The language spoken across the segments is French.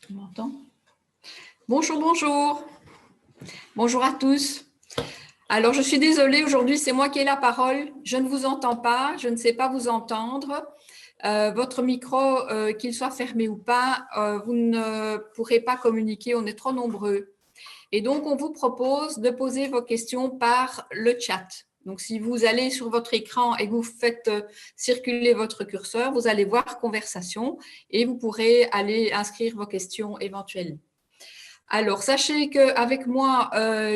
Tu m'entends? Bonjour, bonjour. Bonjour à tous. Alors, je suis désolée, aujourd'hui, c'est moi qui ai la parole. Je ne vous entends pas, je ne sais pas vous entendre. Votre micro, qu'il soit fermé ou pas, vous ne pourrez pas communiquer, on est trop nombreux. Et donc, on vous propose de poser vos questions par le chat. Donc, si vous allez sur votre écran et que vous faites circuler votre curseur, vous allez voir conversation et vous pourrez aller inscrire vos questions éventuellement. Alors, sachez qu'avec moi,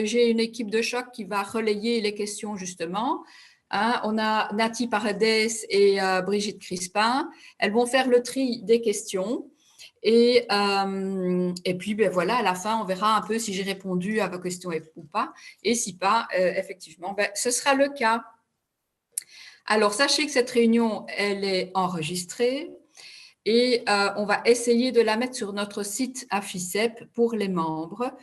j'ai une équipe de choc qui va relayer les questions justement. Hein, on a Nati Paredes et Brigitte Crispin. Elles vont faire le tri des questions. Et puis, ben voilà, à la fin, on verra un peu si j'ai répondu à vos questions ou pas. Et si pas, effectivement, ben, ce sera le cas. Alors, sachez que cette réunion, elle est enregistrée. Et on va essayer de la mettre sur notre site AFICEP pour les membres,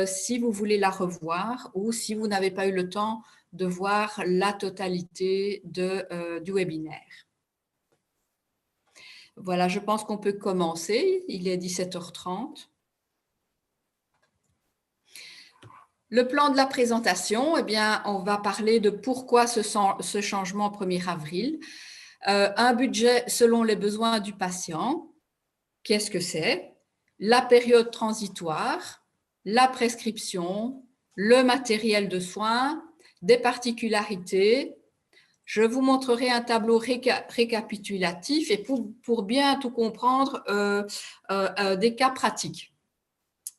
si vous voulez la revoir ou si vous n'avez pas eu le temps de voir la totalité du webinaire. Voilà, je pense qu'on peut commencer. Il est 17h30. Le plan de la présentation, eh bien, on va parler de pourquoi ce changement 1er avril. Un budget selon les besoins du patient. Qu'est-ce que c'est? La période transitoire, la prescription, le matériel de soins, des particularités. Je vous montrerai un tableau récapitulatif et pour bien tout comprendre, des cas pratiques.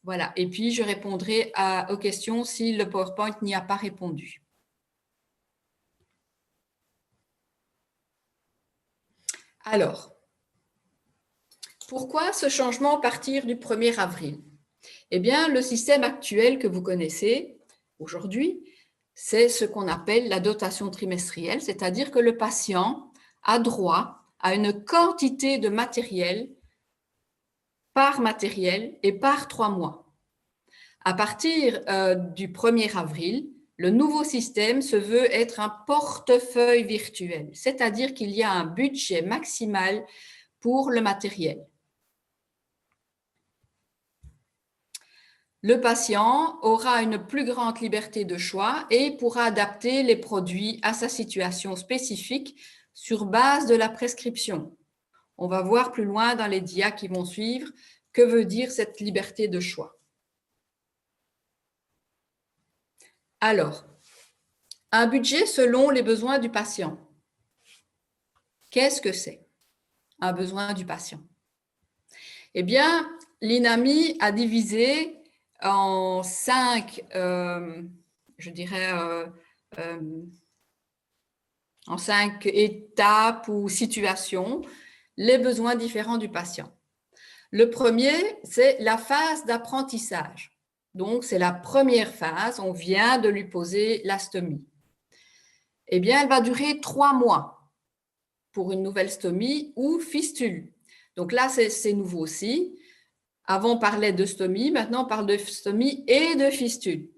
Voilà. Et puis, je répondrai aux questions si le PowerPoint n'y a pas répondu. Alors, pourquoi ce changement à partir du 1er avril? Eh bien, le système actuel que vous connaissez aujourd'hui, c'est ce qu'on appelle la dotation trimestrielle, c'est-à-dire que le patient a droit à une quantité de matériel par matériel et par 3 mois. À partir du 1er avril, le nouveau système se veut être un portefeuille virtuel, c'est-à-dire qu'il y a un budget maximal pour le matériel. Le patient aura une plus grande liberté de choix et pourra adapter les produits à sa situation spécifique sur base de la prescription. On va voir plus loin dans les dias qui vont suivre que veut dire cette liberté de choix. Alors, un budget selon les besoins du patient. Qu'est-ce que c'est, un besoin du patient? Eh bien, l'INAMI a divisé en 5, je dirais, en 5 étapes ou situations, les besoins différents du patient. Le premier, c'est la phase d'apprentissage. Donc, c'est la première phase, on vient de lui poser la stomie. Eh bien, elle va durer 3 mois pour une nouvelle stomie ou fistule. Donc là, c'est nouveau aussi. Avant, on parlait de stomie, maintenant, on parle de stomie et de fistule.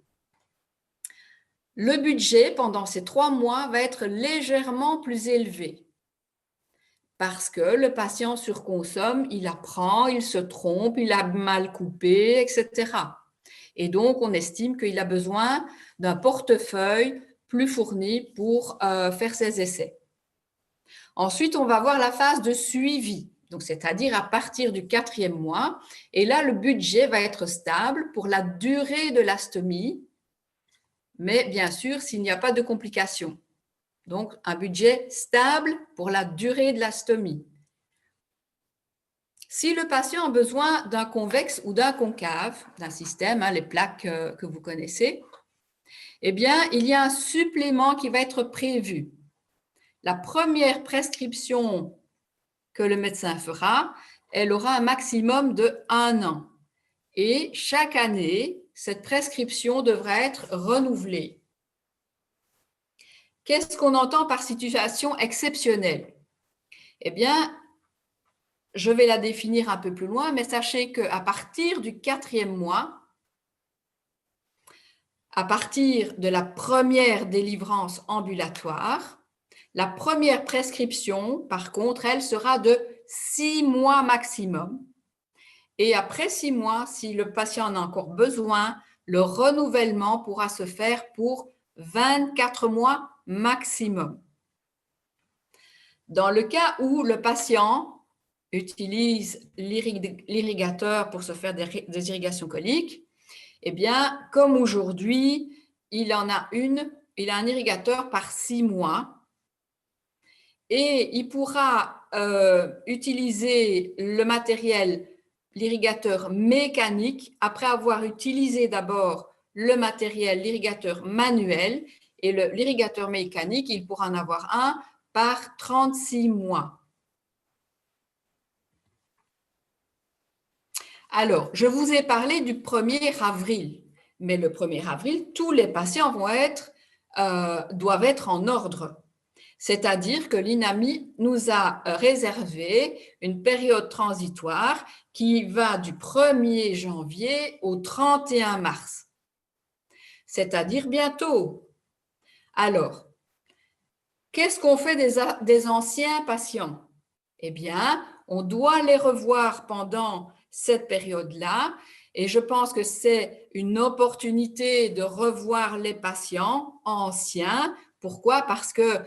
Le budget, pendant ces 3 mois, va être légèrement plus élevé parce que le patient surconsomme, il apprend, il se trompe, il a mal coupé, etc. Et donc, on estime qu'il a besoin d'un portefeuille plus fourni pour faire ses essais. Ensuite, on va voir la phase de suivi. Donc, c'est-à-dire à partir du 4e mois. Et là, le budget va être stable pour la durée de la stomie, mais bien sûr, s'il n'y a pas de complications. Donc, un budget stable pour la durée de la stomie. Si le patient a besoin d'un convexe ou d'un concave, d'un système, les plaques que vous connaissez, eh bien, il y a un supplément qui va être prévu. La première prescription que le médecin fera, elle aura un maximum de 1 an. Et chaque année, cette prescription devra être renouvelée. Qu'est-ce qu'on entend par situation exceptionnelle? Eh bien, je vais la définir un peu plus loin, mais sachez qu'à partir du 4e mois, à partir de la première délivrance ambulatoire, la première prescription, par contre, elle sera de 6 mois maximum. Et après 6 mois, si le patient en a encore besoin, le renouvellement pourra se faire pour 24 mois maximum. Dans le cas où le patient utilise l'irrigateur pour se faire des irrigations coliques, eh bien, comme aujourd'hui, il a un irrigateur par 6 mois et il pourra utiliser le matériel, l'irrigateur mécanique, après avoir utilisé d'abord le matériel, l'irrigateur manuel, et l'irrigateur mécanique, il pourra en avoir un par 36 mois. Alors, je vous ai parlé du 1er avril, mais le 1er avril, tous les patients doivent être en ordre. C'est-à-dire que l'INAMI nous a réservé une période transitoire qui va du 1er janvier au 31 mars, c'est-à-dire bientôt. Alors, qu'est-ce qu'on fait des anciens patients? Eh bien, on doit les revoir pendant cette période-là et je pense que c'est une opportunité de revoir les patients anciens. Pourquoi? Parce que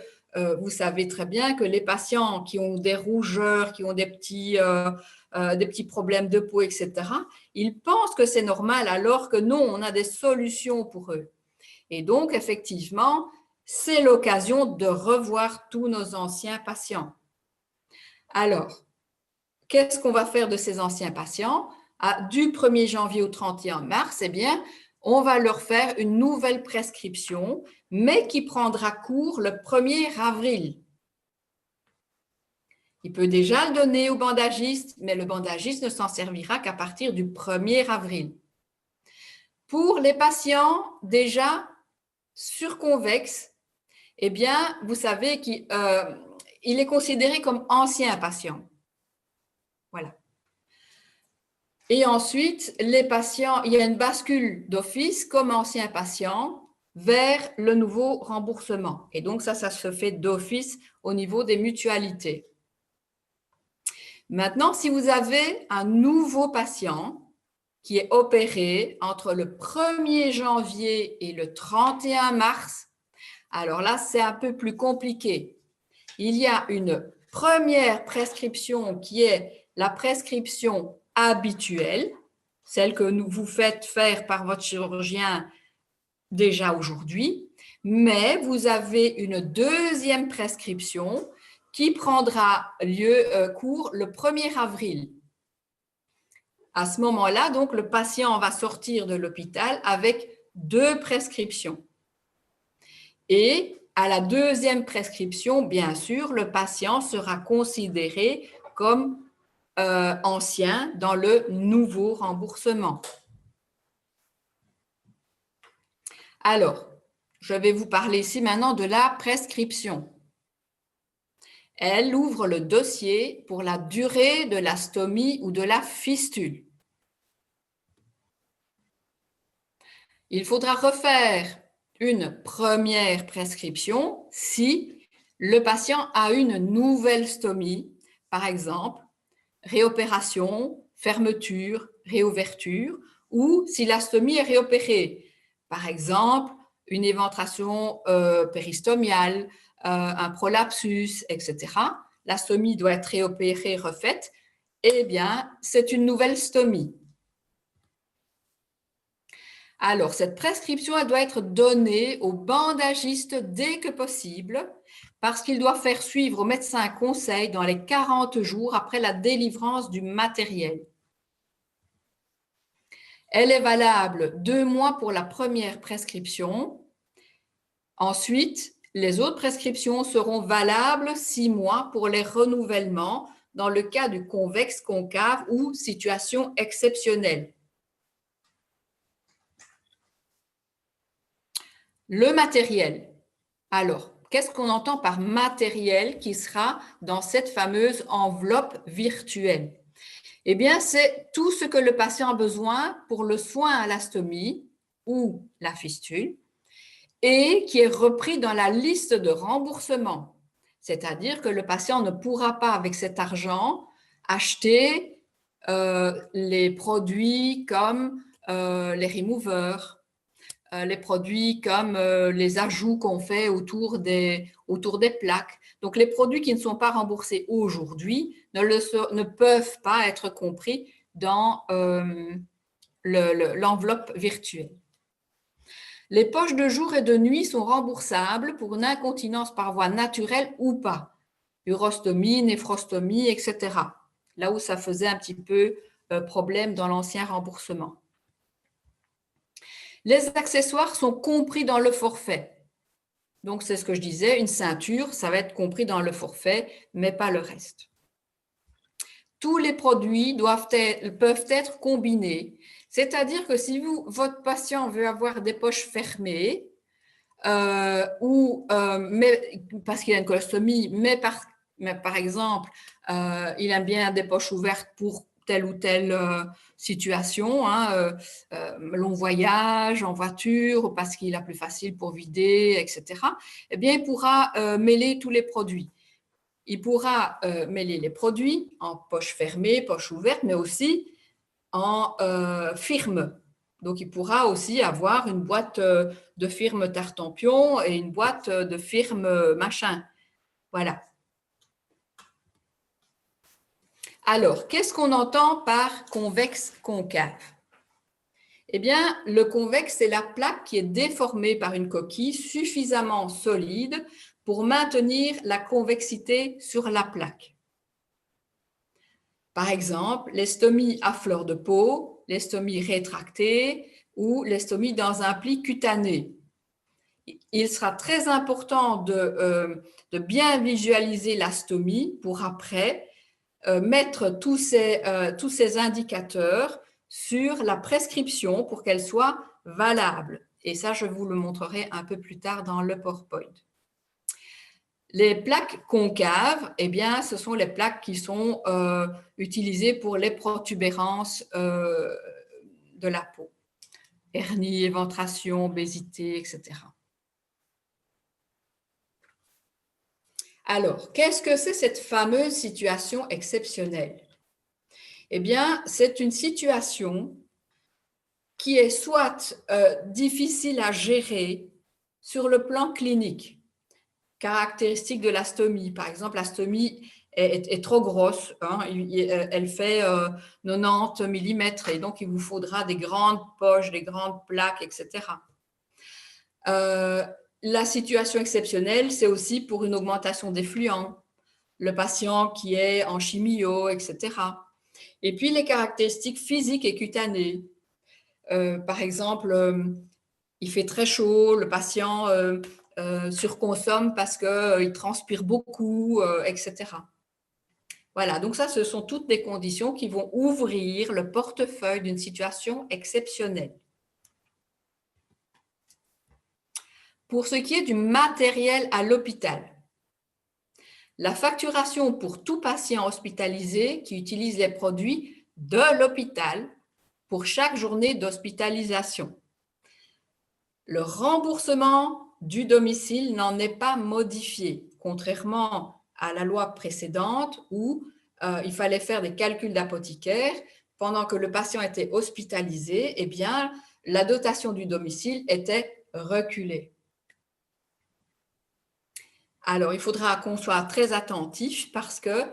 vous savez très bien que les patients qui ont des rougeurs, qui ont des petits problèmes de peau, etc., ils pensent que c'est normal alors que non, on a des solutions pour eux. Et donc, effectivement, c'est l'occasion de revoir tous nos anciens patients. Alors, qu'est-ce qu'on va faire de ces anciens patients? Du 1er janvier au 31 mars, eh bien, on va leur faire une nouvelle prescription, mais qui prendra cours le 1er avril. Il peut déjà le donner au bandagiste, mais le bandagiste ne s'en servira qu'à partir du 1er avril. Pour les patients déjà surconvexes, eh bien, vous savez qu'il est considéré comme ancien patient. Voilà. Et ensuite, les patients, il y a une bascule d'office comme ancien patient vers le nouveau remboursement. Et donc, ça se fait d'office au niveau des mutualités. Maintenant, si vous avez un nouveau patient qui est opéré entre le 1er janvier et le 31 mars, alors là, c'est un peu plus compliqué. Il y a une première prescription qui est la prescription habituelle, celle que vous faites faire par votre chirurgien déjà aujourd'hui, mais vous avez une deuxième prescription qui prendra cours le 1er avril. À ce moment-là, donc, le patient va sortir de l'hôpital avec 2 prescriptions. Et à la deuxième prescription, bien sûr, le patient sera considéré comme ancien dans le nouveau remboursement. Alors, je vais vous parler ici maintenant de la prescription. Elle ouvre le dossier pour la durée de la stomie ou de la fistule. Il faudra refaire une première prescription si le patient a une nouvelle stomie, par exemple, réopération, fermeture, réouverture, ou si la stomie est réopérée, par exemple, une éventration péristomiale, un prolapsus, etc. La stomie doit être réopérée, refaite, eh bien, c'est une nouvelle stomie. Alors, cette prescription, elle doit être donnée au bandagiste dès que possible parce qu'il doit faire suivre au médecin conseil dans les 40 jours après la délivrance du matériel. Elle est valable 2 mois pour la première prescription. Ensuite, les autres prescriptions seront valables 6 mois pour les renouvellements dans le cas du convexe concave ou situation exceptionnelle. Le matériel. Alors, qu'est-ce qu'on entend par matériel qui sera dans cette fameuse enveloppe virtuelle? Eh bien, c'est tout ce que le patient a besoin pour le soin à la stomie ou la fistule et qui est repris dans la liste de remboursement. C'est-à-dire que le patient ne pourra pas, avec cet argent, acheter les produits comme les removers, les produits comme les ajouts qu'on fait autour des plaques. Donc, les produits qui ne sont pas remboursés aujourd'hui ne peuvent pas être compris dans l'enveloppe virtuelle. Les poches de jour et de nuit sont remboursables pour une incontinence par voie naturelle ou pas. Urostomie, néphrostomie, etc. Là où ça faisait un petit peu problème dans l'ancien remboursement. Les accessoires sont compris dans le forfait. Donc, c'est ce que je disais, une ceinture, ça va être compris dans le forfait, mais pas le reste. Tous les produits peuvent être combinés. C'est-à-dire que si votre patient veut avoir des poches fermées, parce qu'il a une colostomie, mais par exemple, il aime bien des poches ouvertes pour telle ou telle situation, long voyage, en voiture, parce qu'il a plus facile pour vider, etc. Eh bien, il pourra mêler tous les produits. Il pourra mêler les produits en poche fermée, poche ouverte, mais aussi en firme. Donc, il pourra aussi avoir une boîte de firme Tartampion et une boîte de firme machin. Voilà. Alors, qu'est-ce qu'on entend par convexe concave? Eh bien, le convexe, c'est la plaque qui est déformée par une coquille suffisamment solide pour maintenir la convexité sur la plaque. Par exemple, l'estomie à fleur de peau, l'estomie rétractée ou l'estomie dans un pli cutané. Il sera très important de bien visualiser la stomie pour après mettre tous ces indicateurs sur la prescription pour qu'elle soit valable. Et ça, je vous le montrerai un peu plus tard dans le PowerPoint. Les plaques concaves, eh bien, ce sont les plaques qui sont utilisées pour les protubérances de la peau. Hernie, éventration, obésité, etc. Alors, qu'est-ce que c'est cette fameuse situation exceptionnelle? Eh bien, c'est une situation qui est soit difficile à gérer sur le plan clinique, caractéristique de la stomie. Par exemple, la stomie est trop grosse, elle fait 90 mm et donc il vous faudra des grandes poches, des grandes plaques, etc. La situation exceptionnelle, c'est aussi pour une augmentation des fluents, le patient qui est en chimio, etc. Et puis les caractéristiques physiques et cutanées. Par exemple, il fait très chaud, le patient surconsomme parce qu'il transpire beaucoup, etc. Voilà, donc ça, ce sont toutes des conditions qui vont ouvrir le portefeuille d'une situation exceptionnelle. Pour ce qui est du matériel à l'hôpital, la facturation pour tout patient hospitalisé qui utilise les produits de l'hôpital pour chaque journée d'hospitalisation. Le remboursement du domicile n'en est pas modifié, contrairement à la loi précédente où il fallait faire des calculs d'apothicaire. Pendant que le patient était hospitalisé, eh bien, la dotation du domicile était reculée. Alors, il faudra qu'on soit très attentif parce que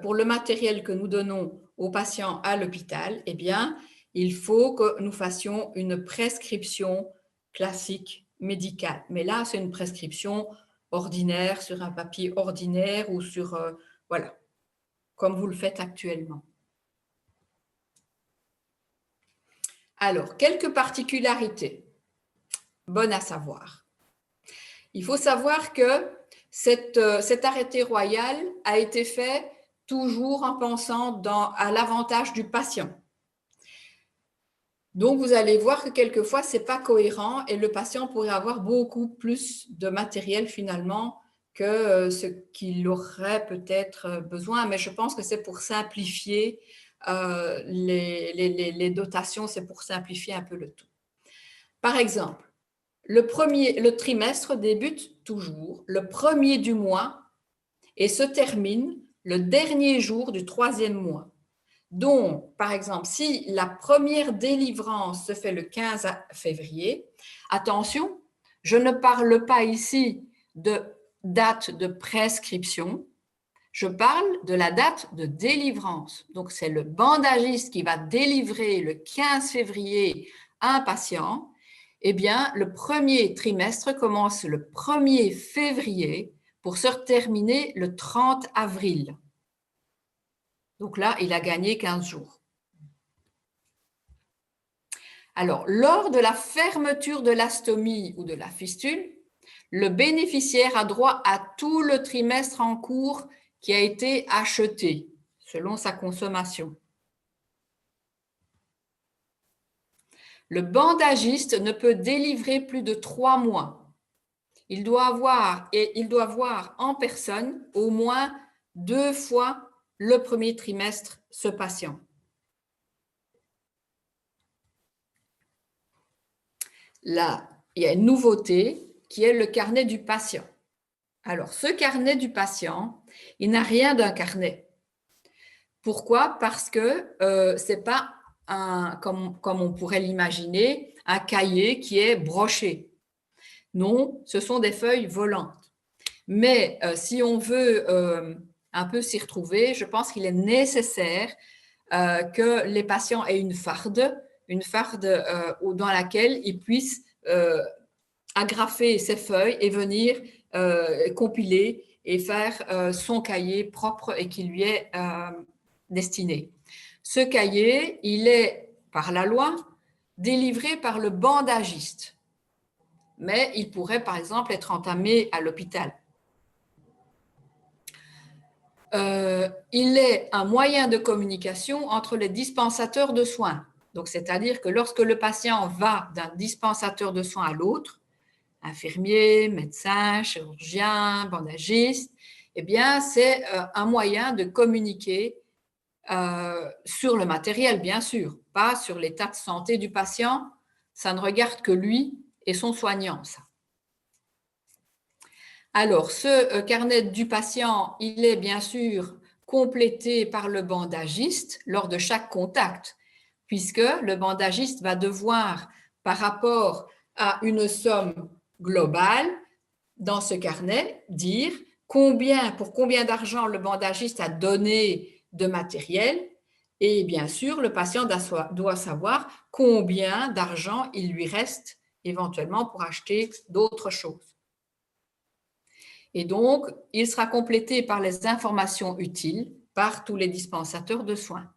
pour le matériel que nous donnons aux patients à l'hôpital, eh bien, il faut que nous fassions une prescription classique médicale. Mais là, c'est une prescription ordinaire sur un papier ordinaire ou sur, voilà, comme vous le faites actuellement. Alors, quelques particularités bonnes à savoir. Il faut savoir que cet arrêté royal a été fait toujours en pensant à l'avantage du patient. Donc, vous allez voir que quelquefois, ce n'est pas cohérent et le patient pourrait avoir beaucoup plus de matériel finalement que ce qu'il aurait peut-être besoin. Mais je pense que c'est pour simplifier les dotations, c'est pour simplifier un peu le tout. Par exemple, le trimestre débute toujours le 1er du mois et se termine le dernier jour du 3e mois. Donc, par exemple, si la première délivrance se fait le 15 février, attention, je ne parle pas ici de date de prescription, je parle de la date de délivrance. Donc, c'est le bandagiste qui va délivrer le 15 février un patient. Eh bien, le premier trimestre commence le 1er février pour se terminer le 30 avril. Donc là, il a gagné 15 jours. Alors, lors de la fermeture de l'astomie ou de la fistule, le bénéficiaire a droit à tout le trimestre en cours qui a été acheté selon sa consommation. Le bandagiste ne peut délivrer plus de 3 mois. Il doit voir en personne au moins 2 fois le premier trimestre ce patient. Là, il y a une nouveauté qui est le carnet du patient. Alors, ce carnet du patient, il n'a rien d'un carnet. Pourquoi? Parce que ce n'est pas, comme on pourrait l'imaginer, un cahier qui est broché. Non, ce sont des feuilles volantes. Mais si on veut un peu s'y retrouver, je pense qu'il est nécessaire que les patients aient une farde dans laquelle ils puissent agrafer ces feuilles et venir compiler et faire son cahier propre et qui lui est destiné. Ce cahier, il est, par la loi, délivré par le bandagiste, mais il pourrait, par exemple, être entamé à l'hôpital. Il est un moyen de communication entre les dispensateurs de soins. Donc, c'est-à-dire que lorsque le patient va d'un dispensateur de soins à l'autre, infirmier, médecin, chirurgien, bandagiste, eh bien, c'est un moyen de communiquer sur le matériel, bien sûr, pas sur l'état de santé du patient. Ça ne regarde que lui et son soignant, ça. Alors, ce carnet du patient, il est bien sûr complété par le bandagiste lors de chaque contact, puisque le bandagiste va devoir, par rapport à une somme globale, dans ce carnet, dire pour combien d'argent le bandagiste a donné de matériel, et bien sûr, le patient doit savoir combien d'argent il lui reste éventuellement pour acheter d'autres choses. Et donc, il sera complété par les informations utiles par tous les dispensateurs de soins.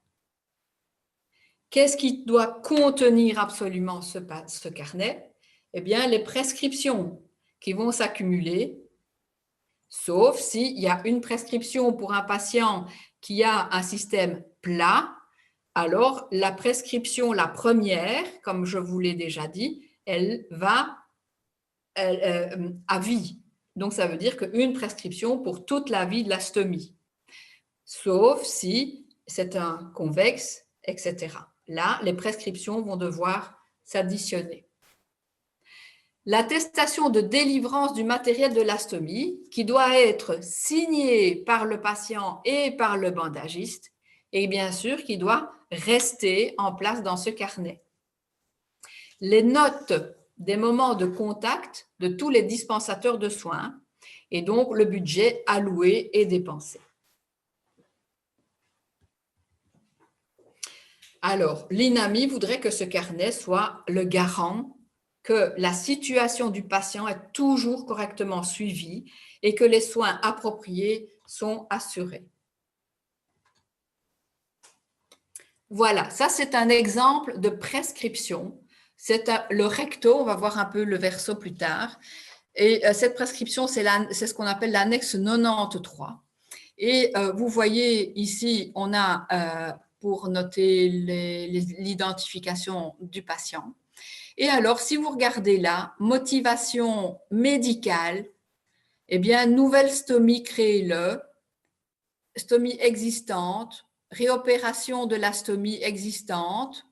Qu'est-ce qui doit contenir absolument ce carnet? Eh bien, les prescriptions qui vont s'accumuler, sauf s'il y a une prescription pour un patient qui a un système plat, alors la prescription, la première, comme je vous l'ai déjà dit, elle va à vie. Donc, ça veut dire qu'une prescription pour toute la vie de la stomie, sauf si c'est un convexe, etc. Là, les prescriptions vont devoir s'additionner. L'attestation de délivrance du matériel de l'astomie, qui doit être signée par le patient et par le bandagiste, et bien sûr qui doit rester en place dans ce carnet. Les notes des moments de contact de tous les dispensateurs de soins et donc le budget alloué et dépensé. Alors, l'INAMI voudrait que ce carnet soit le garant que la situation du patient est toujours correctement suivie et que les soins appropriés sont assurés. Voilà, ça c'est un exemple de prescription. C'est le recto, on va voir un peu le verso plus tard. Et cette prescription, c'est ce qu'on appelle l'annexe 93. Et vous voyez ici, on a pour noter l'identification du patient. Et alors, si vous regardez là, motivation médicale, eh bien, nouvelle stomie créée-le, stomie existante, réopération de la stomie existante.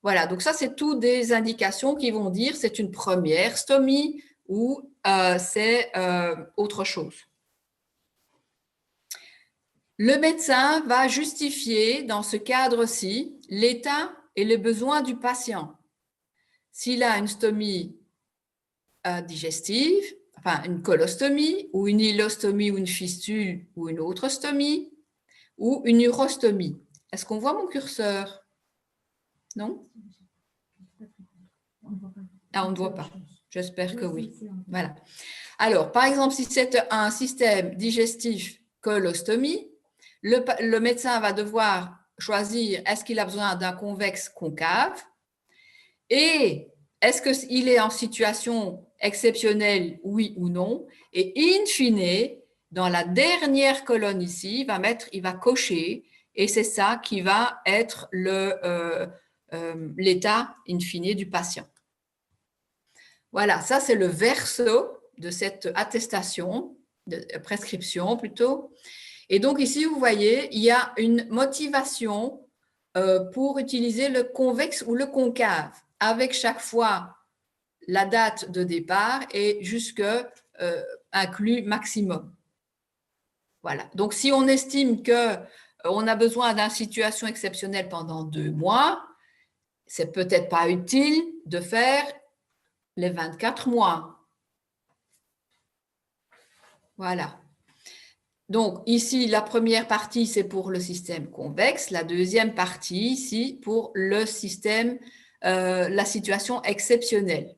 Voilà, donc ça, c'est toutes des indications qui vont dire c'est une première stomie ou c'est autre chose. Le médecin va justifier dans ce cadre-ci l'état et les besoins du patient. S'il a une stomie digestive, enfin une colostomie ou une ilostomie ou une fistule ou une autre stomie ou une urostomie. Est-ce qu'on voit mon curseur? Non? Ah, on ne voit pas. J'espère que oui. Voilà. Alors, par exemple, si c'est un système digestif colostomie, le médecin va devoir choisir est-ce qu'il a besoin d'un convexe concave et est-ce qu'il est en situation exceptionnelle, oui ou non. Et in fine, dans la dernière colonne ici, il va cocher et c'est ça qui va être l'état in fine du patient. Voilà, ça c'est le verso de cette attestation, de prescription plutôt. Et donc ici, vous voyez, il y a une motivation pour utiliser le convexe ou le concave, avec chaque fois la date de départ et jusque inclus maximum. Voilà. Donc si on estime qu'on a besoin d'une situation exceptionnelle pendant 2 mois, c'est peut-être pas utile de faire les 24 mois. Voilà. Donc, ici, la première partie, c'est pour le système convexe. La deuxième partie, ici, pour le système, la situation exceptionnelle.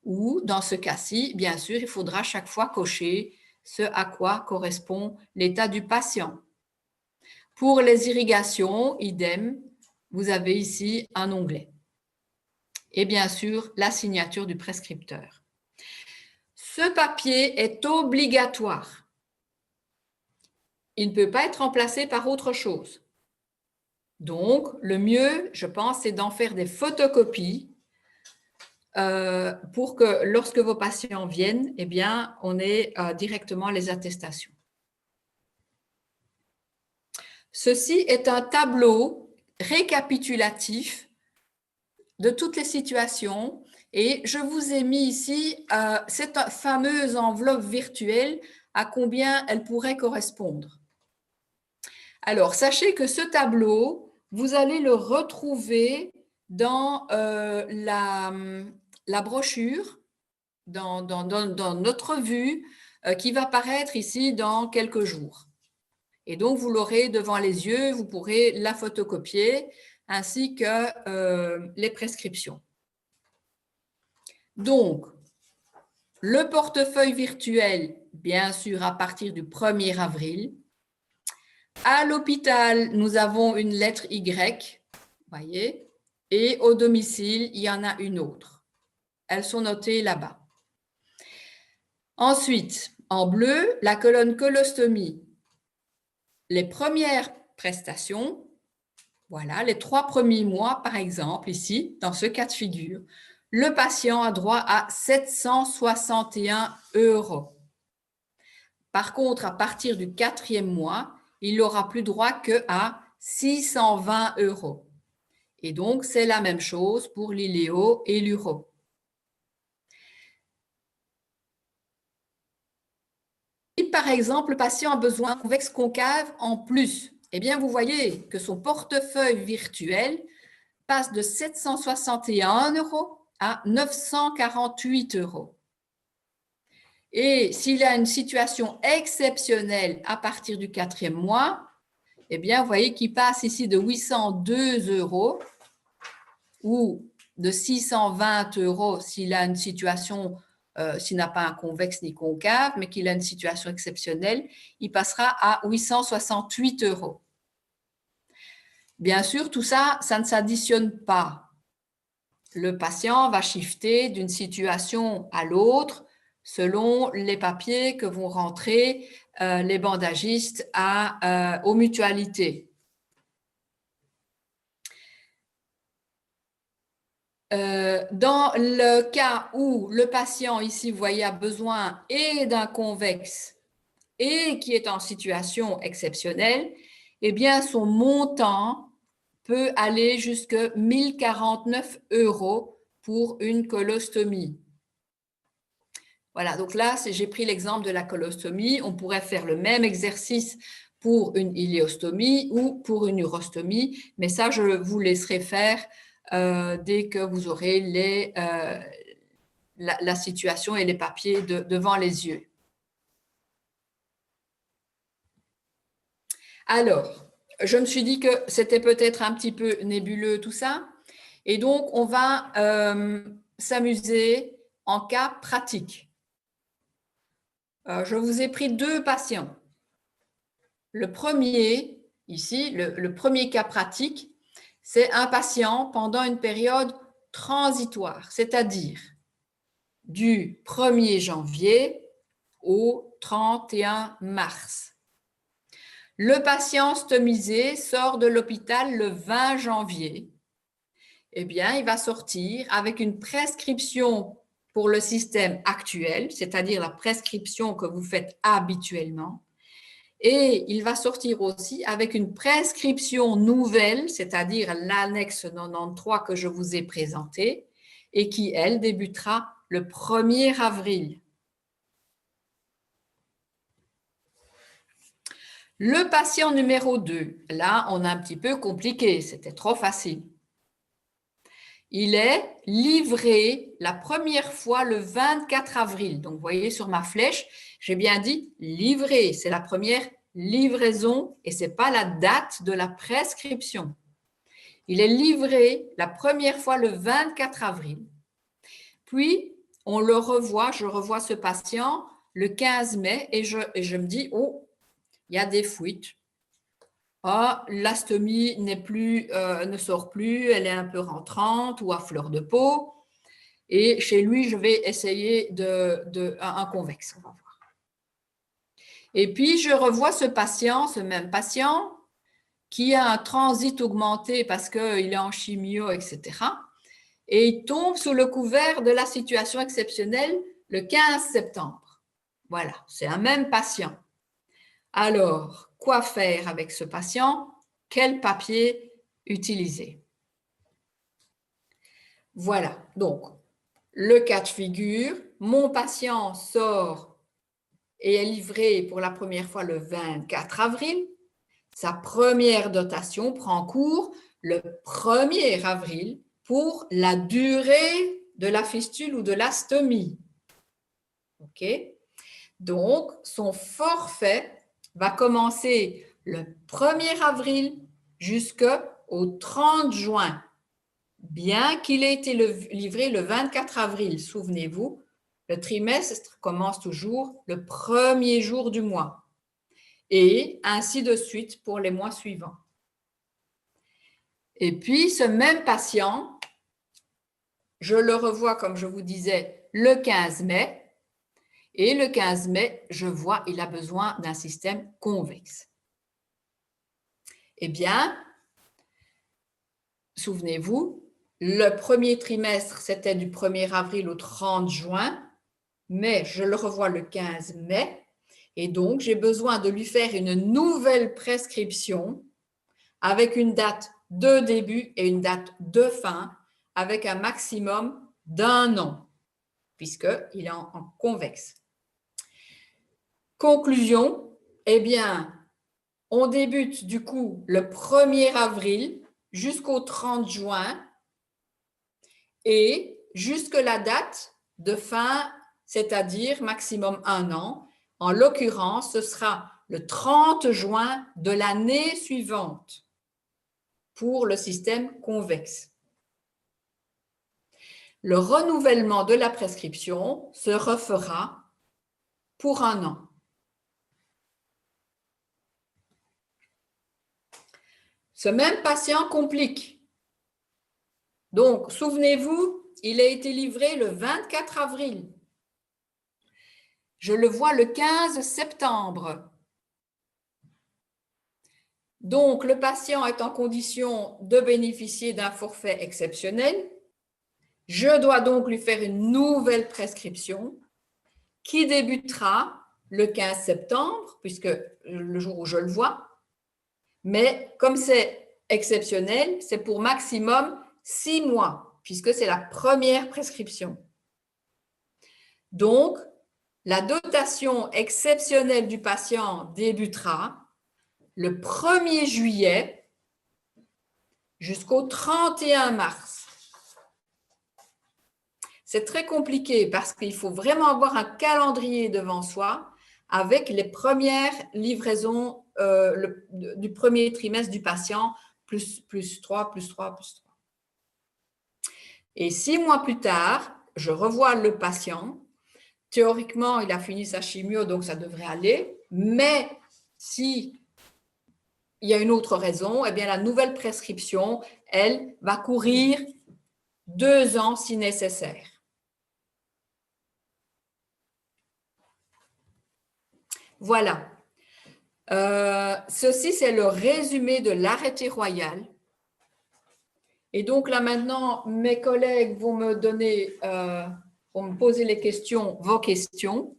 Ou, dans ce cas-ci, bien sûr, il faudra chaque fois cocher ce à quoi correspond l'état du patient. Pour les irrigations, idem, vous avez ici un onglet. Et bien sûr, la signature du prescripteur. Ce papier est obligatoire. Il ne peut pas être remplacé par autre chose. Donc, le mieux, je pense, c'est d'en faire des photocopies pour que lorsque vos patients viennent, eh bien, on ait directement les attestations. Ceci est un tableau récapitulatif de toutes les situations et je vous ai mis ici cette fameuse enveloppe virtuelle, à combien elle pourrait correspondre. Alors, sachez que ce tableau, vous allez le retrouver dans la brochure, dans notre vue, qui va paraître ici dans quelques jours. Et donc, vous l'aurez devant les yeux, vous pourrez la photocopier, ainsi que les prescriptions. Donc, le portefeuille virtuel, bien sûr, à partir du 1er avril. À l'hôpital, nous avons une lettre Y, voyez, et au domicile, il y en a une autre. Elles sont notées là-bas. Ensuite, en bleu, la colonne colostomie. Les premières prestations, voilà, les 3 premiers mois, par exemple, ici, dans ce cas de figure, le patient a droit à 761 €. Par contre, à partir du 4e mois, il n'aura plus droit qu'à 620 €. Et donc, c'est la même chose pour l'iléo et l'uro. Si, par exemple, le patient a besoin d'un convexe concave en plus, eh bien, vous voyez que son portefeuille virtuel passe de 761 € à 948 €. Et s'il a une situation exceptionnelle à partir du 4e mois, eh bien, vous voyez qu'il passe ici de 802 € ou de 620 € s'il a une situation, s'il n'a pas un convexe ni concave, mais qu'il a une situation exceptionnelle, il passera à 868 €. Bien sûr, tout ça, ça ne s'additionne pas. Le patient va shifter d'une situation à l'autre selon les papiers que vont rentrer les bandagistes aux mutualités. Dans le cas où le patient, ici, vous voyez, a besoin et d'un convexe et qui est en situation exceptionnelle, eh bien, son montant peut aller jusqu'à 1 049 € pour une colostomie. Voilà, donc là, j'ai pris l'exemple de la colostomie. On pourrait faire le même exercice pour une iléostomie ou pour une urostomie, mais ça, je vous laisserai faire dès que vous aurez la situation et les papiers devant les yeux. Alors, je me suis dit que c'était peut-être un petit peu nébuleux tout ça, et donc on va s'amuser en cas pratique. Je vous ai pris 2 patients. Le premier, ici, le premier cas pratique, c'est un patient pendant une période transitoire, c'est-à-dire du 1er janvier au 31 mars. Le patient stomisé sort de l'hôpital le 20 janvier. Eh bien, il va sortir avec une prescription pour le système actuel, c'est-à-dire la prescription que vous faites habituellement. Et il va sortir aussi avec une prescription nouvelle, c'est-à-dire l'annexe 93 que je vous ai présentée et qui, elle, débutera le 1er avril. Le patient numéro 2, là, on a un petit peu compliqué, c'était trop facile. Il est livré la première fois le 24 avril. Donc, vous voyez sur ma flèche, j'ai bien dit livré. C'est la première livraison et ce n'est pas la date de la prescription. Il est livré la première fois le 24 avril. Puis, on le revoit, je revois ce patient le 15 mai et je me dis, oh, il y a des fuites. Ah, l'astomie ne sort plus, elle est un peu rentrante ou à fleur de peau. Et chez lui, je vais essayer un convexe. On va voir. Et puis, je revois ce même patient, qui a un transit augmenté parce qu'il est en chimio, etc. Et il tombe sous le couvert de la situation exceptionnelle le 15 septembre. Voilà, c'est un même patient. Alors, quoi faire avec ce patient? Quel papier utiliser? Voilà, donc, le cas de figure, mon patient sort et est livré pour la première fois le 24 avril. Sa première dotation prend cours le 1er avril pour la durée de la fistule ou de l'astomie. OK? Donc, son forfait va commencer le 1er avril jusqu'au 30 juin, bien qu'il ait été livré le 24 avril. Souvenez-vous, le trimestre commence toujours le 1er jour du mois et ainsi de suite pour les mois suivants. Et puis, ce même patient, je le revois, comme je vous disais, le 15 mai. Et le 15 mai, je vois qu'il a besoin d'un système convexe. Eh bien, souvenez-vous, le premier trimestre, c'était du 1er avril au 30 juin, mais je le revois le 15 mai. Et donc, j'ai besoin de lui faire une nouvelle prescription avec une date de début et une date de fin, avec un maximum d'1 an, puisqu'il est en convexe. Conclusion, eh bien, on débute du coup le 1er avril jusqu'au 30 juin et jusque la date de fin, c'est-à-dire maximum 1 an. En l'occurrence, ce sera le 30 juin de l'année suivante pour le système convexe. Le renouvellement de la prescription se refera pour 1 an. Ce même patient complique. Donc, souvenez-vous, il a été livré le 24 avril. Je le vois le 15 septembre. Donc, le patient est en condition de bénéficier d'un forfait exceptionnel. Je dois donc lui faire une nouvelle prescription qui débutera le 15 septembre, puisque le jour où je le vois. Mais comme c'est exceptionnel, c'est pour maximum 6 mois, puisque c'est la première prescription. Donc, la dotation exceptionnelle du patient débutera le 1er juillet jusqu'au 31 mars. C'est très compliqué parce qu'il faut vraiment avoir un calendrier devant soi avec les premières livraisons du premier trimestre du patient, plus 3, plus 3, plus 3. Et 6 mois plus tard, je revois le patient. Théoriquement, il a fini sa chimio, donc ça devrait aller. Mais si il y a une autre raison, eh bien la nouvelle prescription, elle, va courir 2 ans si nécessaire. Voilà. Ceci, c'est le résumé de l'arrêté royal. Et donc là maintenant, mes collègues vont me donner, vont me poser les questions, vos questions.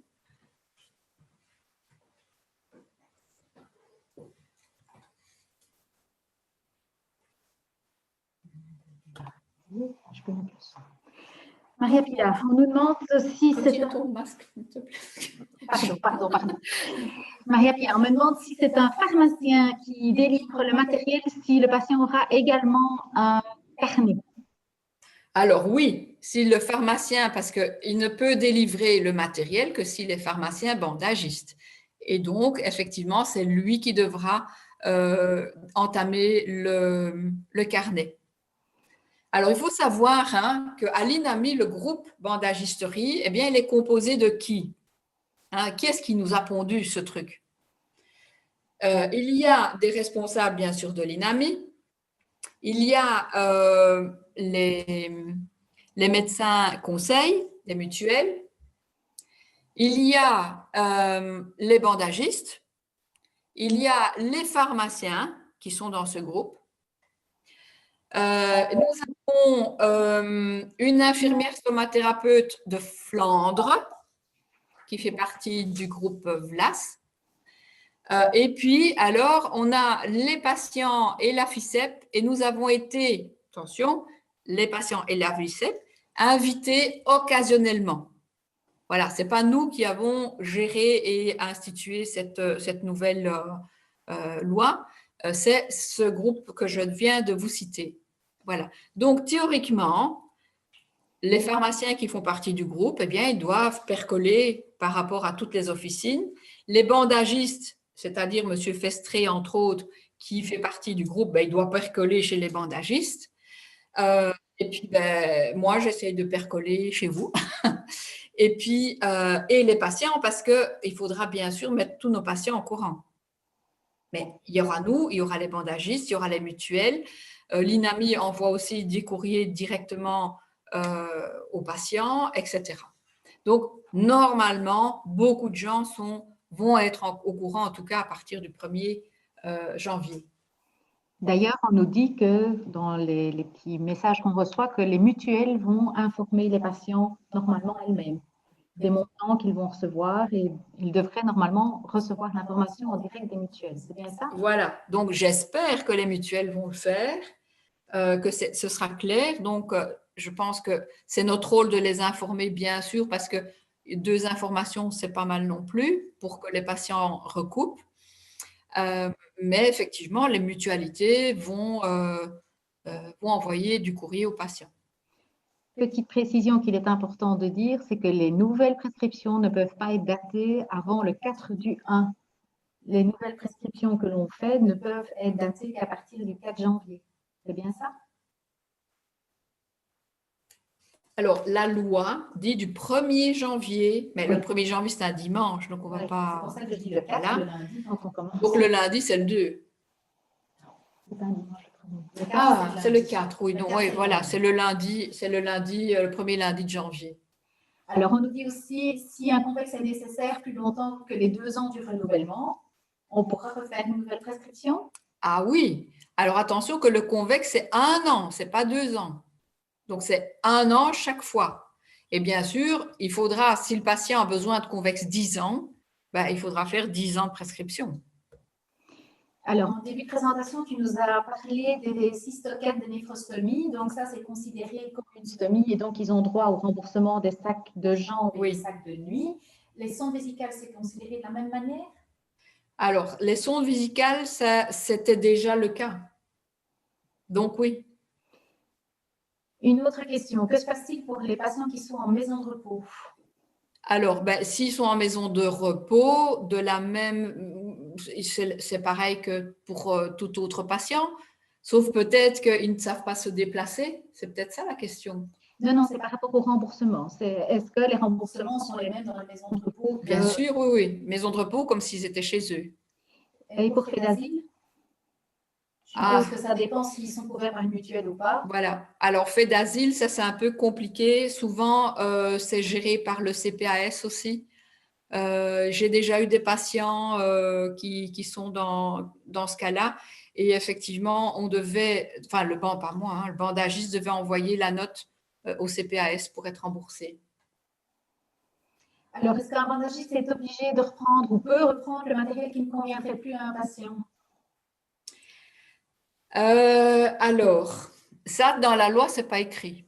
Maria-Pia, on nous demande si c'est ton masque, s'il te plaît. Pardon. Maria-Pia, on me demande si c'est un pharmacien qui délivre le matériel, si le patient aura également un carnet. Alors oui, si le pharmacien, parce qu'il ne peut délivrer le matériel que s'il est pharmacien bandagiste. Et donc, effectivement, c'est lui qui devra entamer le carnet. Alors, il faut savoir qu'à l'INAMI, le groupe bandagisterie, eh bien, il est composé de qui? Qui est-ce qui nous a pondu ce truc? Il y a des responsables, bien sûr, de l'INAMI. Il y a les médecins conseils, les mutuelles. Il y a les bandagistes. Il y a les pharmaciens qui sont dans ce groupe. Nous avons une infirmière stomathérapeute de Flandre qui fait partie du groupe VLAS. Et puis, alors, on a les patients et la FICEP et nous avons été, attention, les patients et la FICEP invités occasionnellement. Voilà, ce n'est pas nous qui avons géré et institué cette nouvelle loi, c'est ce groupe que je viens de vous citer. Voilà. Donc, théoriquement, les pharmaciens qui font partie du groupe, eh bien, ils doivent percoler par rapport à toutes les officines. Les bandagistes, c'est-à-dire M. Festré, entre autres, qui fait partie du groupe, ben, il doit percoler chez les bandagistes. Et puis, ben, moi, j'essaie de percoler chez vous. Et puis, et les patients, parce qu'il faudra bien sûr mettre tous nos patients au courant. Mais il y aura nous, il y aura les bandagistes, il y aura les mutuelles. L'INAMI envoie aussi des courriers directement aux patients, etc. Donc, normalement, beaucoup de gens vont être au courant, en tout cas à partir du 1er janvier. D'ailleurs, on nous dit que dans les petits messages qu'on reçoit, que les mutuelles vont informer les patients normalement elles-mêmes des montants qu'ils vont recevoir et ils devraient normalement recevoir l'information en direct des mutuelles. C'est bien ça? Voilà. Donc, j'espère que les mutuelles vont le faire, que ce sera clair. Donc, je pense que c'est notre rôle de les informer, bien sûr, parce que 2 informations, c'est pas mal non plus pour que les patients recoupent. Mais effectivement, les mutualités vont envoyer du courrier aux patients. Petite précision qu'il est important de dire, c'est que les nouvelles prescriptions ne peuvent pas être datées avant le 4 du 1. Les nouvelles prescriptions que l'on fait ne peuvent être datées qu'à partir du 4 janvier. C'est bien ça? Alors, la loi dit du 1er janvier, mais oui. Le 1er janvier, c'est un dimanche, donc on ne va pas… C'est pour ça que je dis le 4, voilà. Le lundi, quand on commence. Donc, le lundi, c'est le 2. C'est pas un dimanche le 1er. Ah, c'est le 4, oui. Donc, oui, voilà, c'est le lundi, le premier lundi de janvier. Alors, on nous dit aussi, si un convexe est nécessaire plus longtemps que les 2 ans du renouvellement, on pourra refaire une nouvelle prescription? Ah oui. Alors, attention que le convexe, c'est 1 an, ce n'est pas 2 ans. Donc, c'est 1 an chaque fois. Et bien sûr, il faudra, si le patient a besoin de convexe 10 ans, ben, il faudra faire 10 ans de prescription. Alors, en début de présentation, tu nous as parlé des cystocates de néphrostomie. Donc, ça, c'est considéré comme une stomie et donc, ils ont droit au remboursement des sacs de jambes et des sacs de nuit. Les sondes vésicales, c'est considéré de la même manière? Alors, les sondes vésicales, c'était déjà le cas. Donc, oui. Une autre question, que se passe-t-il pour les patients qui sont en maison de repos? Alors, s'ils sont en maison de repos, c'est pareil que pour tout autre patient, sauf peut-être qu'ils ne savent pas se déplacer. C'est peut-être ça la question. Non, c'est par rapport au remboursement. Est-ce que les remboursements sont les mêmes dans la maison de repos Bien sûr, oui. Maison de repos comme s'ils étaient chez eux. Et pour fait d'asile? Je suppose que ça dépend s'ils sont couverts par une mutuelle ou pas. Voilà. Alors, fait d'asile, ça c'est un peu compliqué. Souvent, c'est géré par le CPAS aussi. J'ai déjà eu des patients qui sont dans ce cas-là. Et effectivement, pas moi, hein, le bandagiste devait envoyer la note au CPAS pour être remboursé. Alors, est-ce qu'un bandagiste est obligé de reprendre ou peut reprendre le matériel qui ne conviendrait plus à un patient? Alors, ça, dans la loi, c'est pas écrit.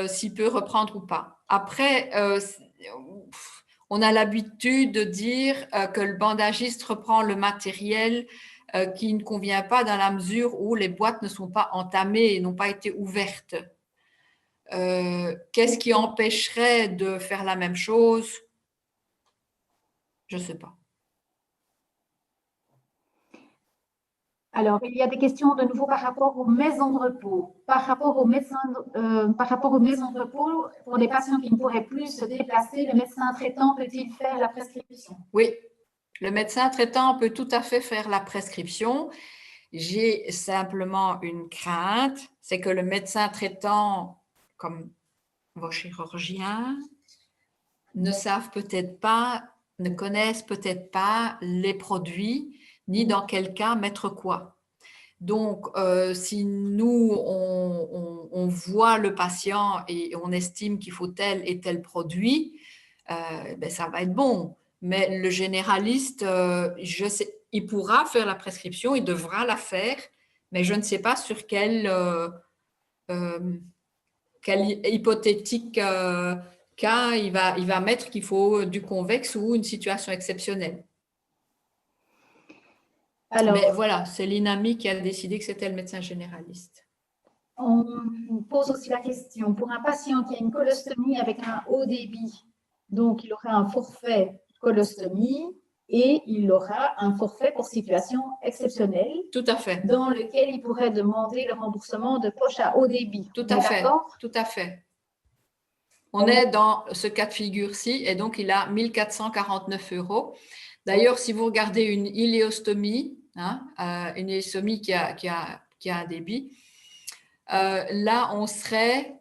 S'il peut reprendre ou pas. Après, on a l'habitude de dire que le bandagiste reprend le matériel qui ne convient pas dans la mesure où les boîtes ne sont pas entamées et n'ont pas été ouvertes. Qu'est-ce qui empêcherait de faire la même chose? Je ne sais pas. Alors, il y a des questions de nouveau par rapport aux maisons de repos. Par rapport aux maisons de repos, pour les patients qui ne pourraient plus se déplacer, le médecin traitant peut-il faire la prescription? Oui, le médecin traitant peut tout à fait faire la prescription. J'ai simplement une crainte, c'est que le médecin traitant, comme vos chirurgiens, ne savent peut-être pas, ne connaissent peut-être pas les produits, ni dans quel cas mettre quoi. Donc, si nous, on voit le patient et on estime qu'il faut tel et tel produit, ça va être bon. Mais le généraliste, il pourra faire la prescription, il devra la faire, mais je ne sais pas sur quel hypothétique cas il va mettre qu'il faut du convexe ou une situation exceptionnelle. Alors, mais voilà, c'est l'INAMI qui a décidé que c'était le médecin généraliste. On pose aussi la question, pour un patient qui a une colostomie avec un haut débit, donc il aura un forfait colostomie et il aura un forfait pour situation exceptionnelle. Tout à fait. Dans lequel il pourrait demander le remboursement de poche à haut débit. Tout à fait. Tout à fait. On est dans ce cas de figure-ci et donc il a 1 449 €. D'ailleurs, si vous regardez une iléostomie, une iléostomie qui a un débit, là, on serait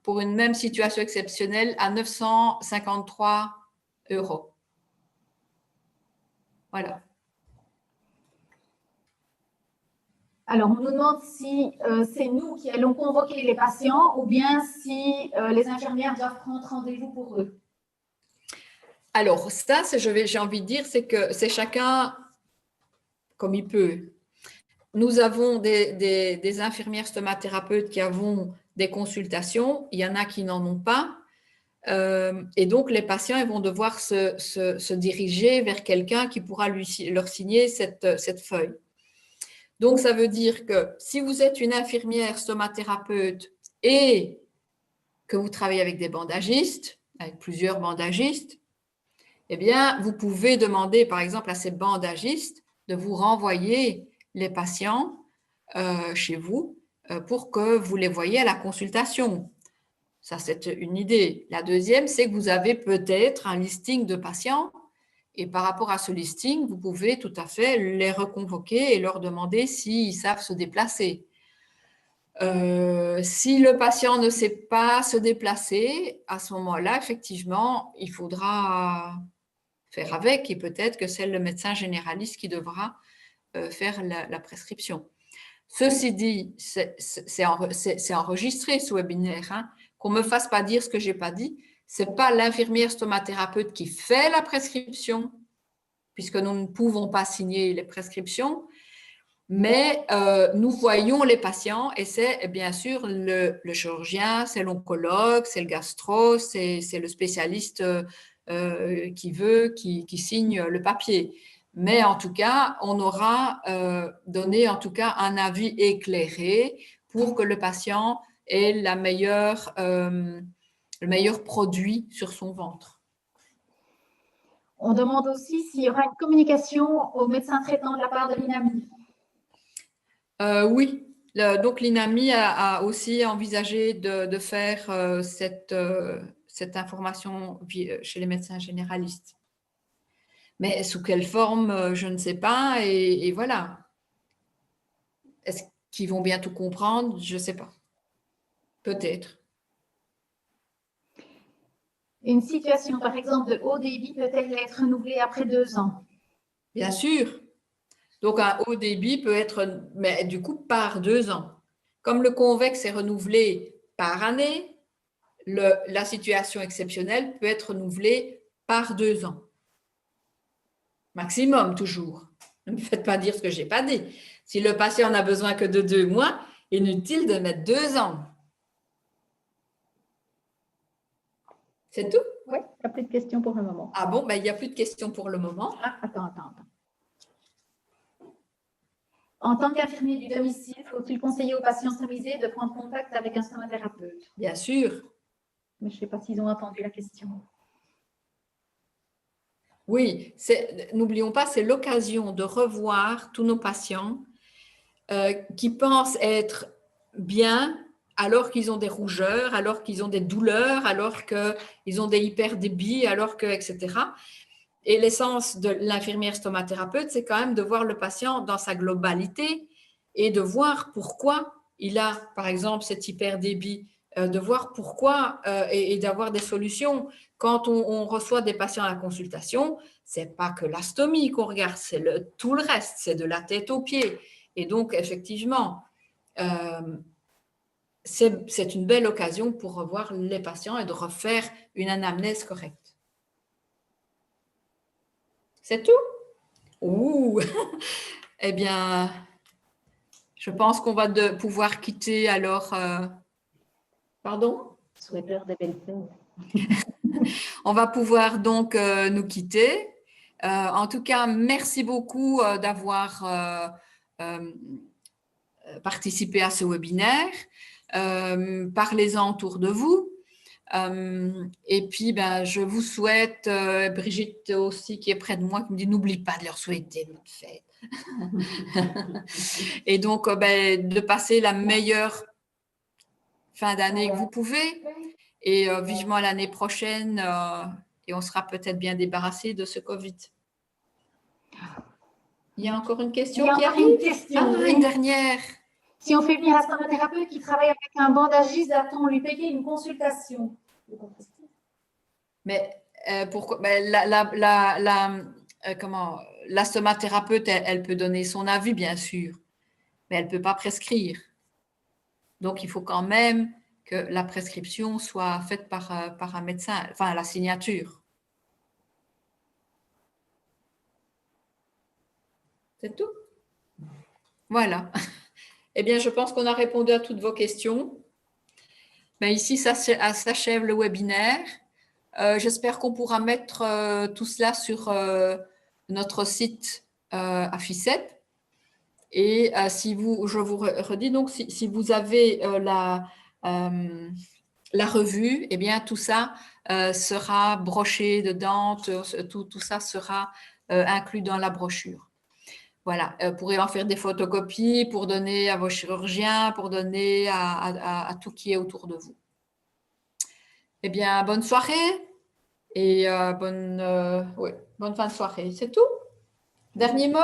pour une même situation exceptionnelle à 953 €. Voilà. Alors, on nous demande si c'est nous qui allons convoquer les patients ou bien si les infirmières doivent prendre rendez-vous pour eux. Alors, ça, j'ai envie de dire, c'est que c'est chacun comme il peut. Nous avons des infirmières stomathérapeutes qui avons des consultations. Il y en a qui n'en ont pas. Et donc, les patients ils vont devoir se diriger vers quelqu'un qui pourra leur signer cette feuille. Donc, ça veut dire que si vous êtes une infirmière stomathérapeute et que vous travaillez avec des bandagistes, avec plusieurs bandagistes, eh bien, vous pouvez demander, par exemple, à ces bandagistes de vous renvoyer les patients chez vous pour que vous les voyiez à la consultation. Ça, c'est une idée. La deuxième, c'est que vous avez peut-être un listing de patients et par rapport à ce listing, vous pouvez tout à fait les reconvoquer et leur demander s'ils savent se déplacer. Si le patient ne sait pas se déplacer, à ce moment-là, effectivement, il faudra faire avec et peut-être que c'est le médecin généraliste qui devra faire la prescription. Ceci dit, c'est enregistré ce webinaire, hein. Qu'on ne me fasse pas dire ce que je n'ai pas dit. Ce n'est pas l'infirmière stomathérapeute qui fait la prescription, puisque nous ne pouvons pas signer les prescriptions, mais nous voyons les patients et c'est bien sûr le chirurgien, c'est l'oncologue, c'est le gastro, c'est le spécialiste qui signe le papier. Mais en tout cas, on aura donné en tout cas un avis éclairé pour que le patient ait le meilleur produit sur son ventre. On demande aussi s'il y aura une communication au médecin traitant de la part de l'INAMI. Oui, donc l'INAMI a aussi envisagé de faire cette information chez les médecins généralistes. Mais sous quelle forme, je ne sais pas. Et voilà. Est-ce qu'ils vont bien tout comprendre? Je ne sais pas. Peut-être. Une situation, par exemple, de haut débit peut-elle être renouvelée après 2 ans? Bien sûr. Donc, un haut débit peut être, mais du coup, par 2 ans. Comme le convexe est renouvelé par année, la situation exceptionnelle peut être renouvelée par 2 ans. Maximum, toujours. Ne me faites pas dire ce que je n'ai pas dit. Si le patient n'a besoin que de 2 mois, inutile de mettre 2 ans. C'est tout? Oui, il n'y a plus de questions pour le moment. Ah bon, ben, il n'y a plus de questions pour le moment. Ah, attends. En tant qu'infirmier du domicile, faut-il conseiller aux patients stérilisés de prendre contact avec un stomathérapeute? Bien sûr. Mais je ne sais pas s'ils ont entendu la question. Oui, n'oublions pas, c'est l'occasion de revoir tous nos patients qui pensent être bien alors qu'ils ont des rougeurs, alors qu'ils ont des douleurs, alors qu'ils ont des hyperdébits, etc. Et l'essence de l'infirmière stomathérapeute, c'est quand même de voir le patient dans sa globalité et de voir pourquoi il a, par exemple, cet hyperdébit, de voir pourquoi et d'avoir des solutions. Quand on reçoit des patients à la consultation, ce n'est pas que la stomie qu'on regarde, c'est tout le reste, c'est de la tête aux pieds. Et donc, effectivement, c'est une belle occasion pour revoir les patients et de refaire une anamnèse correcte. C'est tout? Ouh! Eh bien, je pense qu'on va pouvoir quitter alors. Pardon? Souhaite-leur des belles fêtes. On va pouvoir donc nous quitter. En tout cas, merci beaucoup d'avoir participé à ce webinaire. Parlez-en autour de vous. Et puis, ben, je vous souhaite, Brigitte aussi qui est près de moi, qui me dit n'oublie pas de leur souhaiter bonne fête. Et donc, ben, de passer la meilleure fin d'année que vous pouvez et vivement l'année prochaine et on sera peut-être bien débarrassé de ce Covid. Il y a encore une question qui arrive? Une question. Ah, une dernière. Si on fait venir un stomathérapeute qui travaille avec un bandagiste, doit-on lui payer une consultation? Mais pourquoi? Ben, la stomathérapeute, elle peut donner son avis, bien sûr, mais elle ne peut pas prescrire. Donc, il faut quand même que la prescription soit faite par un médecin, enfin, la signature. C'est tout? Voilà. Eh bien, je pense qu'on a répondu à toutes vos questions. Ben, ici, ça s'achève le webinaire. J'espère qu'on pourra mettre tout cela sur notre site à FICEP. Et je vous redis donc, si vous avez la revue, eh bien tout ça sera broché dedans, tout ça sera inclus dans la brochure. Voilà, vous pourrez en faire des photocopies pour donner à vos chirurgiens, pour donner à tout qui est autour de vous. Eh bien, bonne soirée et bonne fin de soirée. C'est tout? Dernier mot?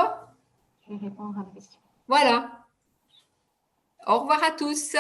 Je vais répondre à la question. Voilà. Au revoir à tous.